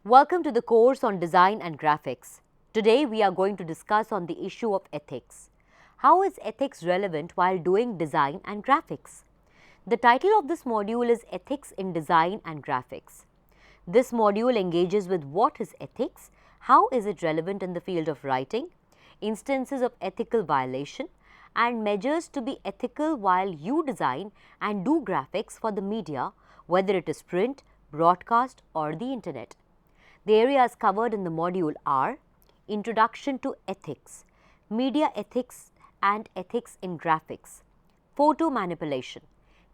Welcome to the course on Design and Graphics. Today we are going to discuss on the issue of ethics. How is ethics relevant while doing design and graphics? The title of this module is Ethics in Design and Graphics. This module engages with what is ethics, how is it relevant in the field of writing, instances of ethical violation, and measures to be ethical while you design and do graphics for the media, whether it is print, broadcast, or the internet. The areas covered in the module are Introduction to Ethics, Media Ethics and Ethics in Graphics, Photo Manipulation,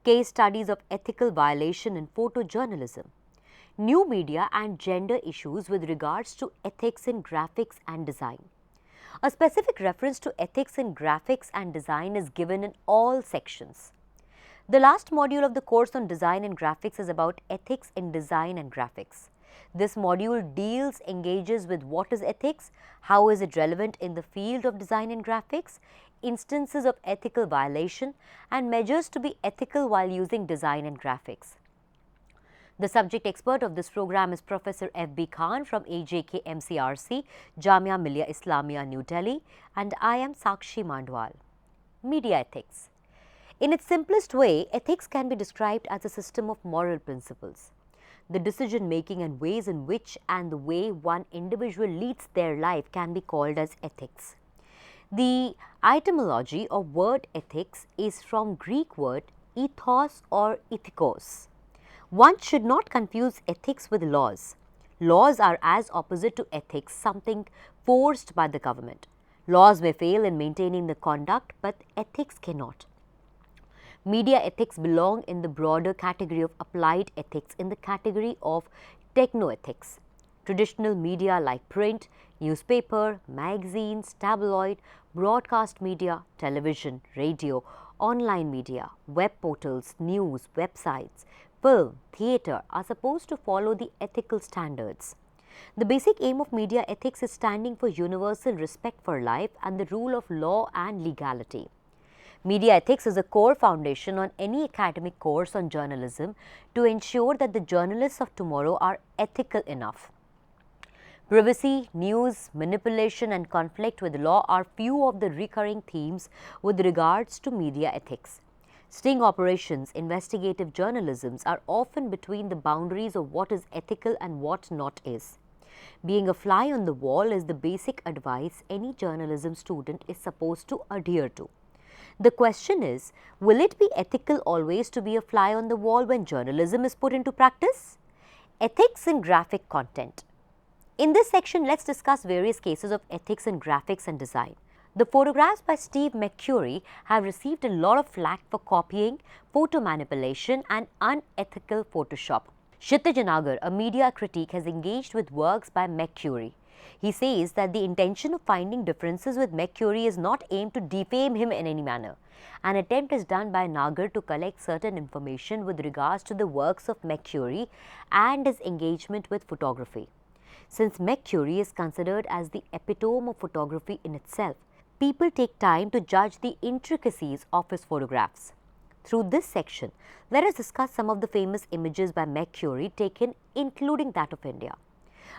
Case Studies of Ethical Violation in Photojournalism, New Media and Gender Issues with regards to ethics in graphics and design. A specific reference to ethics in graphics and design is given in all sections. The last module of the course on Design and Graphics is about ethics in design and graphics. This module engages with what is ethics, how is it relevant in the field of design and graphics, instances of ethical violation, and measures to be ethical while using design and graphics. The subject expert of this program is Professor F.B. Khan from AJK MCRC, Jamia Millia Islamia, New Delhi, and I am Sakshi Mandwal. Media ethics. In its simplest way, ethics can be described as a system of moral principles. The decision making and ways in which and the way one individual leads their life can be called as ethics. The etymology of word ethics is from Greek word ethos or ethikos. One should not confuse ethics with laws. Laws are as opposite to ethics, something forced by the government. Laws may fail in maintaining the conduct, but ethics cannot. Media ethics belong in the broader category of applied ethics in the category of technoethics. Traditional media like print, newspaper, magazines, tabloid, broadcast media, television, radio, online media, web portals, news, websites, film, theatre are supposed to follow the ethical standards. The basic aim of media ethics is standing for universal respect for life and the rule of law and legality. Media ethics is a core foundation on any academic course on journalism to ensure that the journalists of tomorrow are ethical enough. Privacy, news, manipulation and conflict with law are few of the recurring themes with regards to media ethics. Sting operations, investigative journalisms are often between the boundaries of what is ethical and what not is. Being a fly on the wall is the basic advice any journalism student is supposed to adhere to. The question is, will it be ethical always to be a fly on the wall when journalism is put into practice? Ethics in graphic content. In this section, let's discuss various cases of ethics in graphics and design. The photographs by Steve McCurry have received a lot of flack for copying, photo manipulation and unethical Photoshop. Kshitij Nagar, a media critic, has engaged with works by McCurry. He says that the intention of finding differences with McCurry is not aimed to defame him in any manner. An attempt is done by Nagar to collect certain information with regards to the works of McCurry and his engagement with photography. Since McCurry is considered as the epitome of photography in itself, people take time to judge the intricacies of his photographs. Through this section, let us discuss some of the famous images by McCurry taken, including that of India.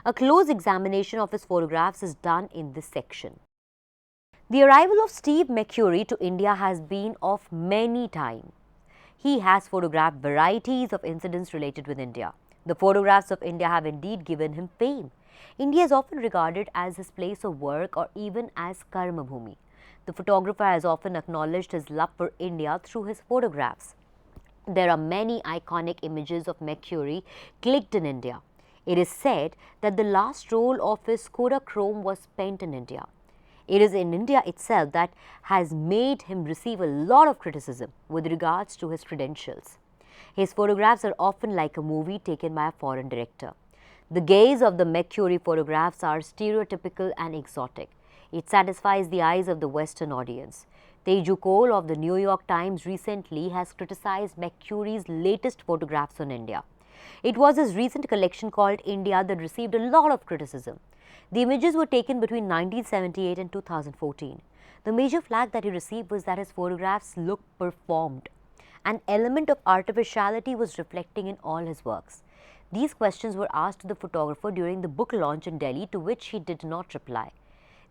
A close examination of his photographs is done in this section. The arrival of Steve McCurry to India has been of many times. He has photographed varieties of incidents related with India. The photographs of India have indeed given him fame. India is often regarded as his place of work or even as Karma Bhumi. The photographer has often acknowledged his love for India through his photographs. There are many iconic images of McCurry clicked in India. It is said that the last roll of his Kodachrome was spent in India. It is in India itself that has made him receive a lot of criticism with regards to his credentials. His photographs are often like a movie taken by a foreign director. The gaze of the McCurry photographs are stereotypical and exotic. It satisfies the eyes of the Western audience. Teju Cole of the New York Times recently has criticized McCurry's latest photographs on India. It was his recent collection called India that received a lot of criticism. The images were taken between 1978 and 2014. The major flack that he received was that his photographs looked performed. An element of artificiality was reflecting in all his works. These questions were asked to the photographer during the book launch in Delhi, to which he did not reply.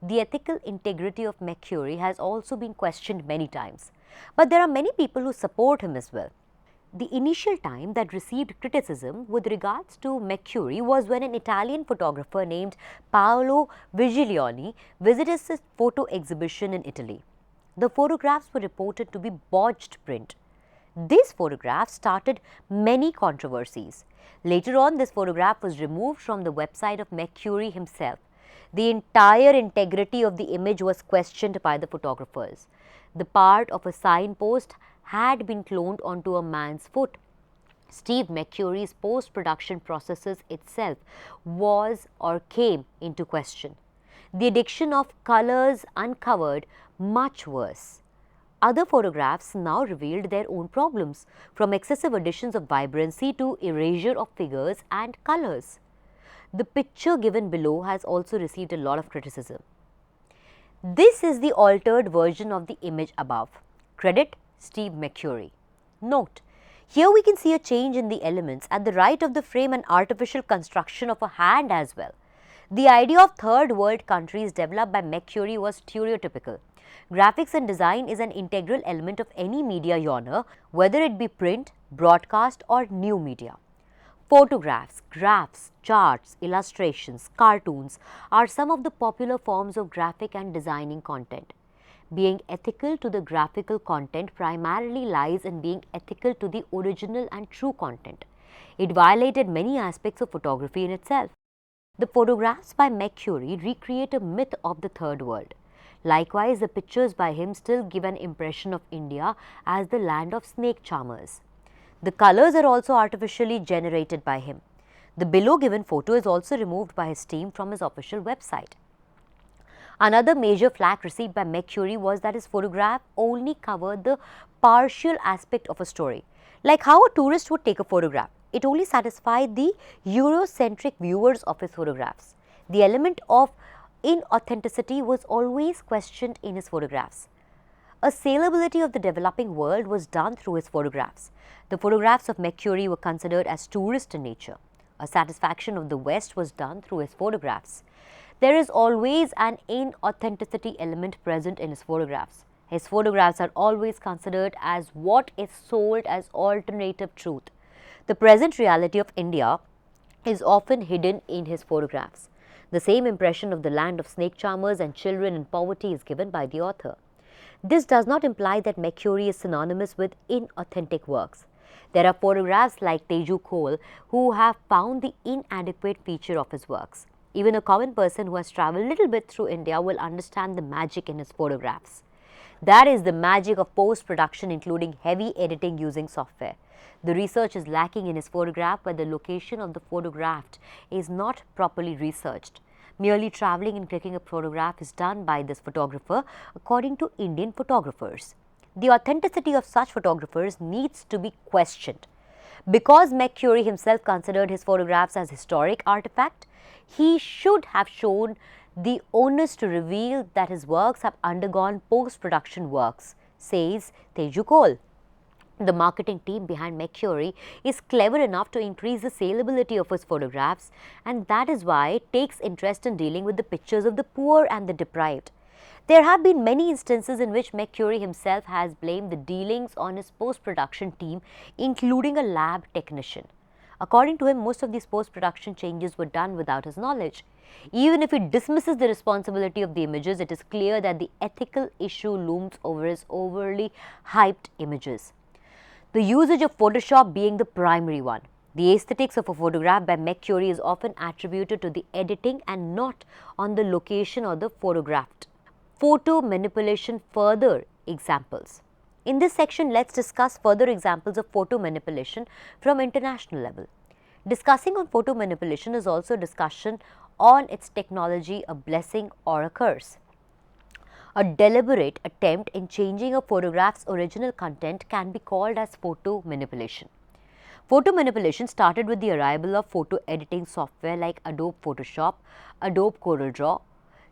The ethical integrity of McCurry has also been questioned many times, but there are many people who support him as well. The initial time that received criticism with regards to McCurry was when an Italian photographer named Paolo Vigilioni visited his photo exhibition in Italy. The photographs were reported to be botched print. These photographs started many controversies. Later on, this photograph was removed from the website of McCurry himself. The entire integrity of the image was questioned by the photographers. The part of a signpost had been cloned onto a man's foot. Steve McCurry's post-production processes itself was or came into question. The addiction of colors uncovered much worse. Other photographs now revealed their own problems, from excessive additions of vibrancy to erasure of figures and colors. The picture given below has also received a lot of criticism. This is the altered version of the image above. Credit Steve McCurry. Note, here we can see a change in the elements. At the right of the frame, an artificial construction of a hand as well. The idea of third world countries developed by McCurry was stereotypical. Graphics and design is an integral element of any media genre, whether it be print, broadcast or new media. Photographs, graphs, charts, illustrations, cartoons are some of the popular forms of graphic and designing content. Being ethical to the graphical content primarily lies in being ethical to the original and true content. It violated many aspects of photography in itself. The photographs by McCurry recreate a myth of the third world. Likewise, the pictures by him still give an impression of India as the land of snake charmers. The colors are also artificially generated by him. The below given photo is also removed by his team from his official website. Another major flack received by McCurry was that his photograph only covered the partial aspect of a story. Like how a tourist would take a photograph, it only satisfied the Eurocentric viewers of his photographs. The element of inauthenticity was always questioned in his photographs. A salability of the developing world was done through his photographs. The photographs of McCurry were considered as tourist in nature. A satisfaction of the West was done through his photographs. There is always an inauthenticity element present in his photographs. His photographs are always considered as what is sold as alternative truth. The present reality of India is often hidden in his photographs. The same impression of the land of snake charmers and children in poverty is given by the author. This does not imply that McCurry is synonymous with inauthentic works. There are photographs like Teju Cole who have found the inadequate feature of his works. Even a common person who has travelled a little bit through India will understand the magic in his photographs. That is the magic of post-production, including heavy editing using software. The research is lacking in his photograph where the location of the photographed is not properly researched. Merely travelling and clicking a photograph is done by this photographer according to Indian photographers. The authenticity of such photographers needs to be questioned. Because McCurry himself considered his photographs as historic artifact, he should have shown the onus to reveal that his works have undergone post-production works, says Teju Cole. The marketing team behind McCurry is clever enough to increase the salability of his photographs, and that is why it takes interest in dealing with the pictures of the poor and the deprived. There have been many instances in which McCurry himself has blamed the dealings on his post-production team, including a lab technician. According to him, most of these post-production changes were done without his knowledge. Even if he dismisses the responsibility of the images, it is clear that the ethical issue looms over his overly hyped images. The usage of Photoshop being the primary one. The aesthetics of a photograph by McCurry is often attributed to the editing and not on the location or the photographed. Photo manipulation further examples. In this section, let's discuss further examples of photo manipulation from international level. Discussing on photo manipulation is also discussion on its technology, a blessing or a curse. A deliberate attempt in changing a photograph's original content can be called as photo manipulation. Photo manipulation started with the arrival of photo editing software like Adobe Photoshop, Adobe CorelDRAW.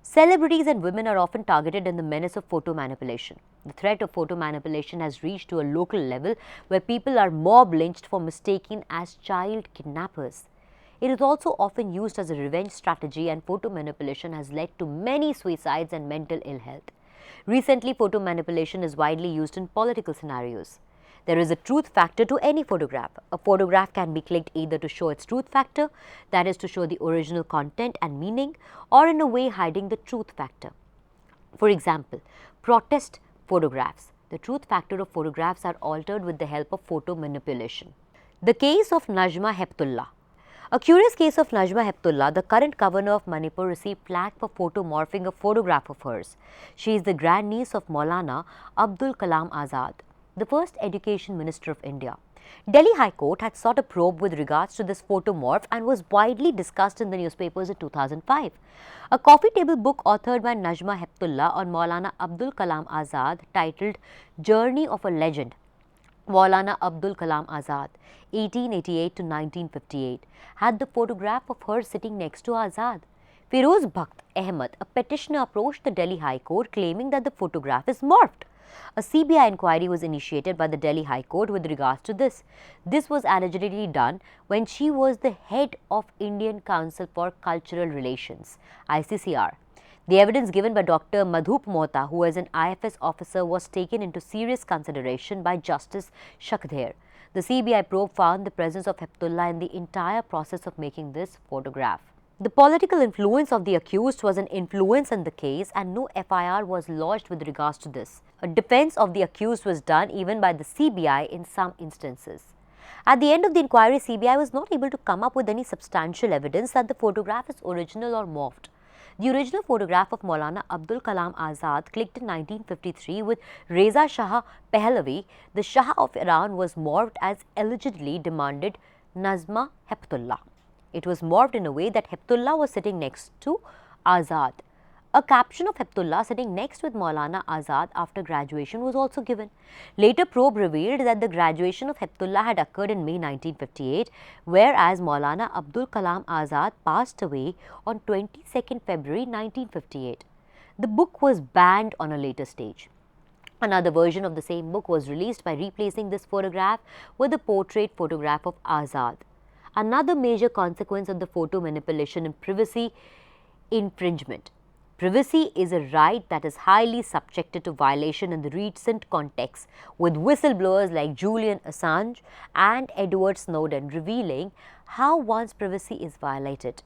Celebrities and women are often targeted in the menace of photo manipulation. The threat of photo manipulation has reached to a local level where people are mob lynched for mistaken as child kidnappers. It is also often used as a revenge strategy, and photo manipulation has led to many suicides and mental ill health. Recently, photo manipulation is widely used in political scenarios. There is a truth factor to any photograph. A photograph can be clicked either to show its truth factor, that is to show the original content and meaning, or in a way hiding the truth factor. For example, protest photographs. The truth factor of photographs are altered with the help of photo manipulation. The case of Najma Heptulla. A curious case of Najma Heptulla, the current governor of Manipur, received flack for photomorphing a photograph of hers. She is the grandniece of Maulana Abdul Kalam Azad, the first education minister of India. Delhi High Court had sought a probe with regards to this photomorph and was widely discussed in the newspapers in 2005. A coffee table book authored by Najma Heptulla on Maulana Abdul Kalam Azad, titled Journey of a Legend, Maulana Abdul Kalam Azad, 1888 to 1958, had the photograph of her sitting next to Azad. Firoz Bhakt Ahmed, a petitioner, approached the Delhi High Court claiming that the photograph is morphed. A CBI inquiry was initiated by the Delhi High Court with regards to this. This was allegedly done when she was the head of Indian Council for Cultural Relations, ICCR. The evidence given by Dr. Madhup Mohta, who was an IFS officer, was taken into serious consideration by Justice Shakdher. The CBI probe found the presence of Heptulla in the entire process of making this photograph. The political influence of the accused was an influence in the case, and no FIR was lodged with regards to this. A defense of the accused was done even by the CBI in some instances. At the end of the inquiry, CBI was not able to come up with any substantial evidence that the photograph is original or morphed. The original photograph of Maulana Abdul Kalam Azad, clicked in 1953 with Reza Shah Pahlavi, the Shah of Iran, was morphed as allegedly demanded Najma Heptulla. It was morphed in a way that Heptulla was sitting next to Azad. A caption of Heptulla sitting next with Maulana Azad after graduation was also given. Later probe revealed that the graduation of Heptulla had occurred in May 1958, whereas Maulana Abdul Kalam Azad passed away on 22nd February 1958. The book was banned on a later stage. Another version of the same book was released by replacing this photograph with a portrait photograph of Azad. Another major consequence of the photo manipulation is privacy infringement. Privacy is a right that is highly subjected to violation in the recent context, with whistleblowers like Julian Assange and Edward Snowden revealing how one's privacy is violated.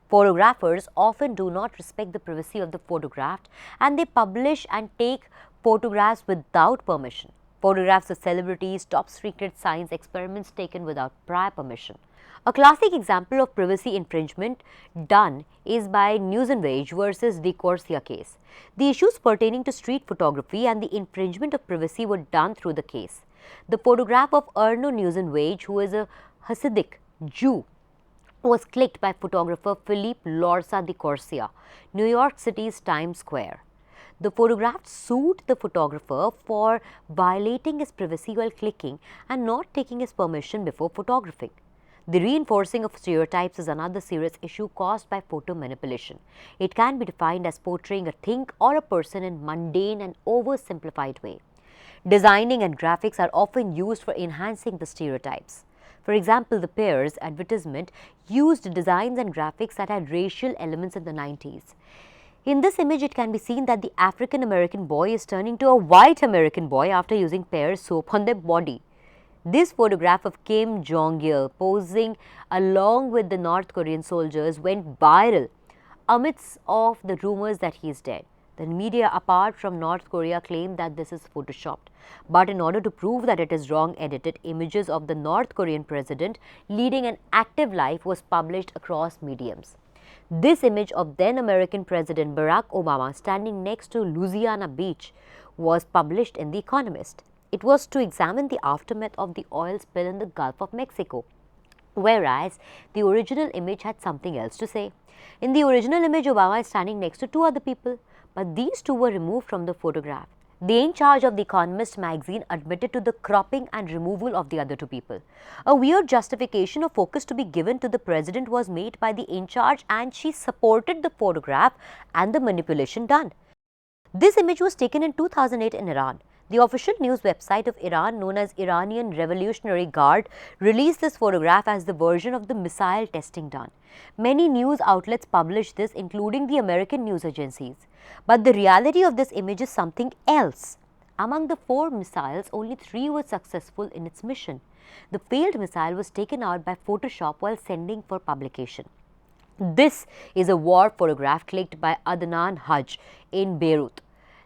Photographers often do not respect the privacy of the photographed, and they publish and take photographs without permission. Photographs of celebrities, top secret science experiments taken without prior permission. A classic example of privacy infringement done is by Newsenwage versus De Corsia case. The issues pertaining to street photography and the infringement of privacy were done through the case. The photograph of Erno Newsenwage, who is a Hasidic Jew, was clicked by photographer Philippe Lorsa de Corsia, New York City's Times Square. The photograph sued the photographer for violating his privacy while clicking and not taking his permission before photographing. The reinforcing of stereotypes is another serious issue caused by photo manipulation. It can be defined as portraying a thing or a person in mundane and oversimplified way. Designing and graphics are often used for enhancing the stereotypes. For example, the Pears advertisement used designs and graphics that had racial elements in the 90s. In this image, it can be seen that the African American boy is turning to a white American boy after using Pears soap on their body. This photograph of Kim Jong-il posing along with the North Korean soldiers went viral amidst of the rumors that he is dead. The media, apart from North Korea, claimed that this is photoshopped. But in order to prove that it is wrong, edited images of the North Korean president leading an active life was published across mediums. This image of then American President Barack Obama standing next to Louisiana Beach was published in The Economist. It was to examine the aftermath of the oil spill in the Gulf of Mexico, whereas the original image had something else to say. In the original image, Obama is standing next to two other people, but these two were removed from the photograph. The in charge of The Economist magazine admitted to the cropping and removal of the other two people. A weird justification of focus to be given to the president was made by the in charge, and she supported the photograph and the manipulation done. This image was taken in 2008 in Iran. The official news website of Iran, known as Iranian Revolutionary Guard, released this photograph as the version of the missile testing done. Many news outlets published this, including the American news agencies. But the reality of this image is something else. Among the 4 missiles, only 3 were successful in its mission. The failed missile was taken out by Photoshop while sending for publication. This is a war photograph clicked by Adnan Haj in Beirut,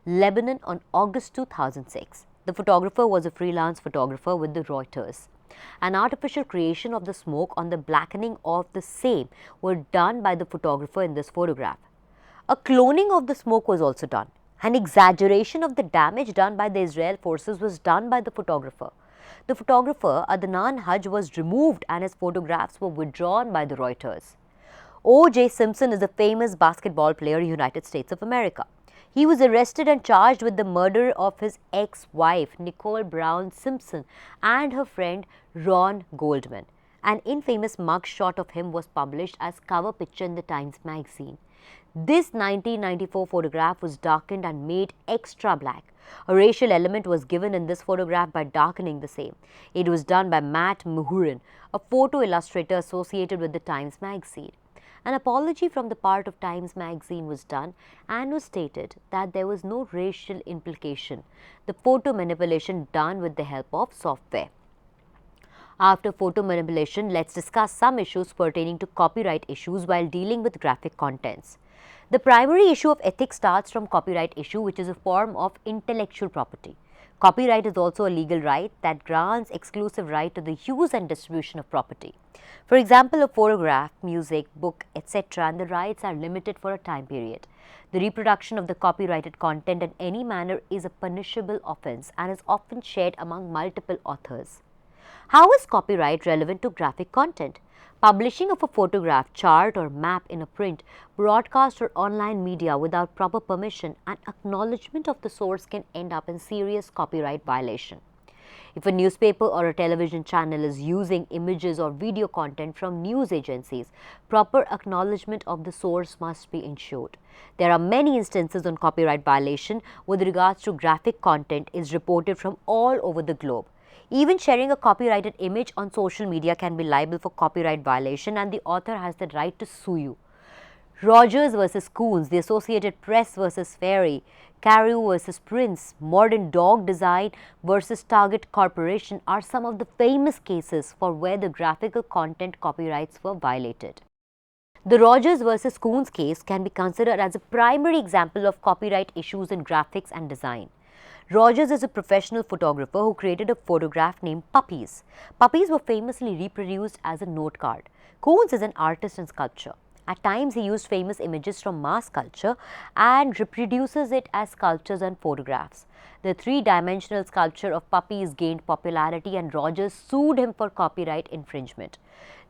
Lebanon on August 2006. The photographer was a freelance photographer with the Reuters. An artificial creation of the smoke on the blackening of the same were done by the photographer in this photograph. A cloning of the smoke was also done. An exaggeration of the damage done by the Israel forces was done by the photographer. The photographer, Adnan Haj, was removed and his photographs were withdrawn by the Reuters. O.J. Simpson is a famous basketball player in the United States of America. He was arrested and charged with the murder of his ex-wife, Nicole Brown Simpson, and her friend Ron Goldman. An infamous mug shot of him was published as cover picture in the Times magazine. This 1994 photograph was darkened and made extra black. A racial element was given in this photograph by darkening the same. It was done by Matt Muhurin, a photo illustrator associated with the Times magazine. An apology from the part of Times magazine was done and was stated that there was no racial implication. The photo manipulation done with the help of software. After photo manipulation, let's discuss some issues pertaining to copyright issues while dealing with graphic contents. The primary issue of ethics starts from copyright issue, which is a form of intellectual property. Copyright is also a legal right that grants exclusive right to the use and distribution of property. For example, a photograph, music, book, etc., and the rights are limited for a time period. The reproduction of the copyrighted content in any manner is a punishable offense and is often shared among multiple authors. How is copyright relevant to graphic content? Publishing of a photograph, chart or map in a print, broadcast or online media without proper permission and acknowledgement of the source can end up in serious copyright violation. If a newspaper or a television channel is using images or video content from news agencies, proper acknowledgement of the source must be ensured. There are many instances on copyright violation with regards to graphic content is reported from all over the globe. Even sharing a copyrighted image on social media can be liable for copyright violation and the author has the right to sue you. Rogers versus Coons, the Associated Press versus Ferry, Carew versus Prince, Modern Dog Design versus Target Corporation are some of the famous cases for where the graphical content copyrights were violated. The Rogers versus Coons case can be considered as a primary example of copyright issues in graphics and design. Rogers is a professional photographer who created a photograph named Puppies. Puppies were famously reproduced as a note card. Coons is an artist in sculpture. At times, he used famous images from mass culture and reproduces it as sculptures and photographs. The three-dimensional sculpture of Puppies gained popularity and Rogers sued him for copyright infringement.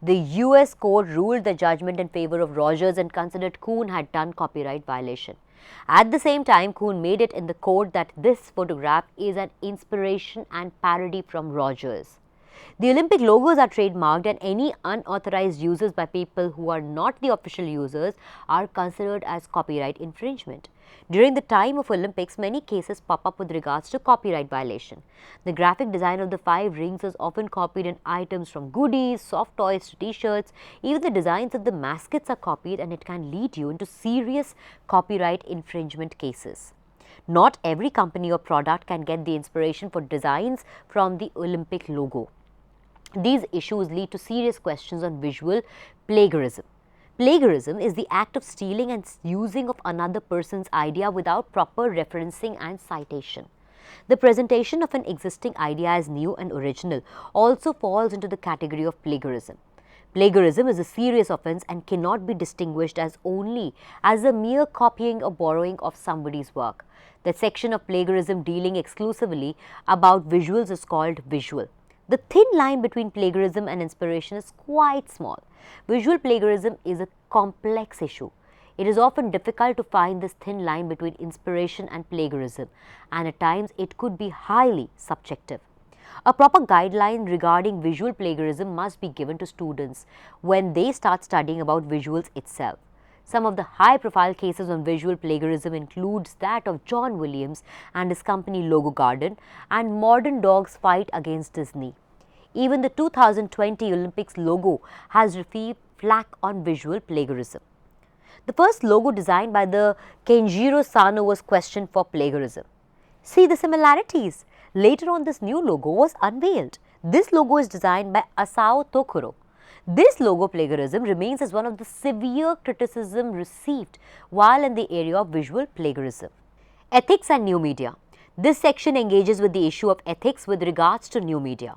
The US court ruled the judgment in favor of Rogers and considered Coon had done copyright violation. At the same time, Coon made it in the court that this photograph is an inspiration and parody from Rogers. The Olympic logos are trademarked and any unauthorized uses by people who are not the official users are considered as copyright infringement. During the time of Olympics, many cases pop up with regards to copyright violation. The graphic design of the 5 rings is often copied in items from goodies, soft toys to t-shirts. Even the designs of the mascots are copied and it can lead you into serious copyright infringement cases. Not every company or product can get the inspiration for designs from the Olympic logo. These issues lead to serious questions on visual plagiarism. Plagiarism is the act of stealing and using of another person's idea without proper referencing and citation. The presentation of an existing idea as new and original also falls into the category of plagiarism. Plagiarism is a serious offense and cannot be distinguished as only as a mere copying or borrowing of somebody's work. The section of plagiarism dealing exclusively about visuals is called visual. The thin line between plagiarism and inspiration is quite small. Visual plagiarism is a complex issue. It is often difficult to find this thin line between inspiration and plagiarism, and at times it could be highly subjective. A proper guideline regarding visual plagiarism must be given to students when they start studying about visuals itself. Some of the high-profile cases on visual plagiarism includes that of John Williams and his company Logo Garden and Modern Dog's fight against Disney. Even the 2020 Olympics logo has received flack on visual plagiarism. The first logo designed by the Kenjiro Sano was questioned for plagiarism. See the similarities. Later on, this new logo was unveiled. This logo is designed by Asao Tokuro. This logo plagiarism remains as one of the severe criticism received while in the area of visual plagiarism. Ethics and new media. This section engages with the issue of ethics with regards to new media.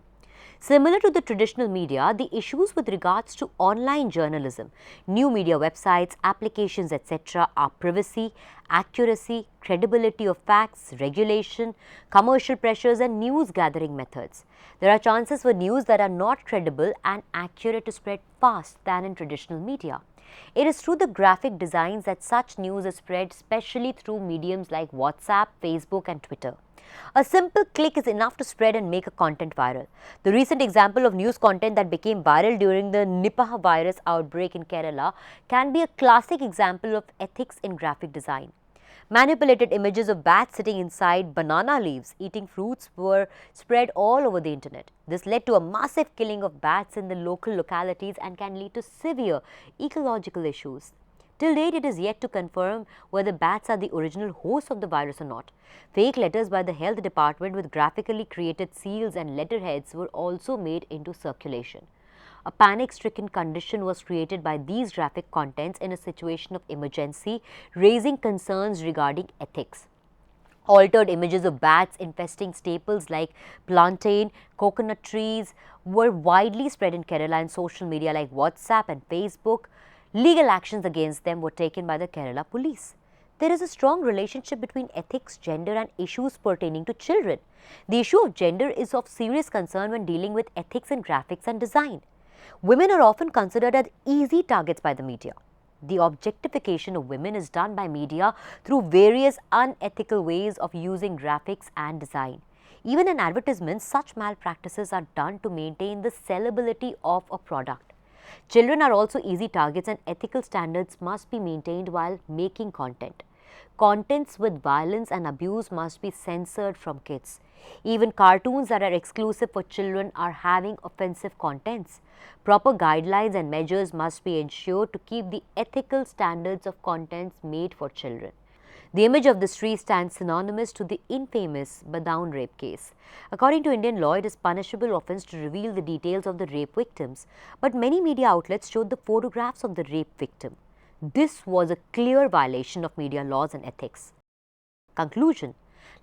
Similar to the traditional media, the issues with regards to online journalism, new media websites, applications, etc. are privacy, accuracy, credibility of facts, regulation, commercial pressures and news gathering methods. There are chances for news that are not credible and accurate to spread fast than in traditional media. It is through the graphic designs that such news is spread, especially through mediums like WhatsApp, Facebook and Twitter. A simple click is enough to spread and make a content viral. The recent example of news content that became viral during the Nipah virus outbreak in Kerala can be a classic example of ethics in graphic design. Manipulated images of bats sitting inside banana leaves eating fruits were spread all over the internet. This led to a massive killing of bats in the local localities and can lead to severe ecological issues. Till date, it is yet to confirm whether bats are the original host of the virus or not. Fake letters by the health department with graphically created seals and letterheads were also made into circulation. A panic-stricken condition was created by these graphic contents in a situation of emergency, raising concerns regarding ethics. Altered images of bats infesting staples like plantain, coconut trees were widely spread in Kerala in social media like WhatsApp and Facebook. Legal actions against them were taken by the Kerala police. There is a strong relationship between ethics, gender and issues pertaining to children. The issue of gender is of serious concern when dealing with ethics in graphics and design. Women are often considered as easy targets by the media. The objectification of women is done by media through various unethical ways of using graphics and design. Even in advertisements, such malpractices are done to maintain the sellability of a product. Children are also easy targets and ethical standards must be maintained while making content. Contents with violence and abuse must be censored from kids. Even cartoons that are exclusive for children are having offensive contents. Proper guidelines and measures must be ensured to keep the ethical standards of contents made for children. The image of this tree stands synonymous to the infamous Badaun rape case. According to Indian law, it is punishable offence to reveal the details of the rape victims, but many media outlets showed the photographs of the rape victim. This was a clear violation of media laws and ethics. Conclusion: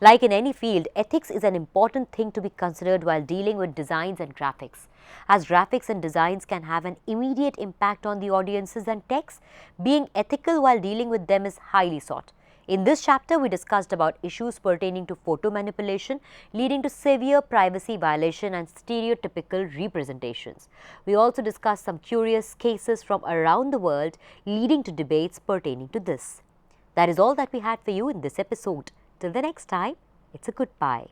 like in any field, ethics is an important thing to be considered while dealing with designs and graphics. As graphics and designs can have an immediate impact on the audiences and text, being ethical while dealing with them is highly sought. In this chapter, we discussed about issues pertaining to photo manipulation, leading to severe privacy violation and stereotypical representations. We also discussed some curious cases from around the world, leading to debates pertaining to this. That is all that we had for you in this episode. Till the next time, it's a goodbye.